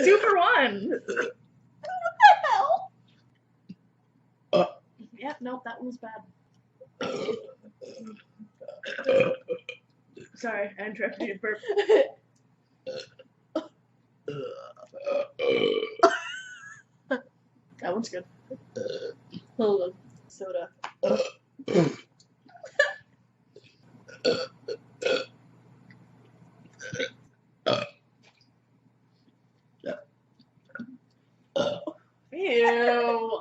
Two for one. Hell. Yeah, nope, that one was bad. Sorry, I interrupted you. Burp. That one's good. Hold on. Soda. Ew.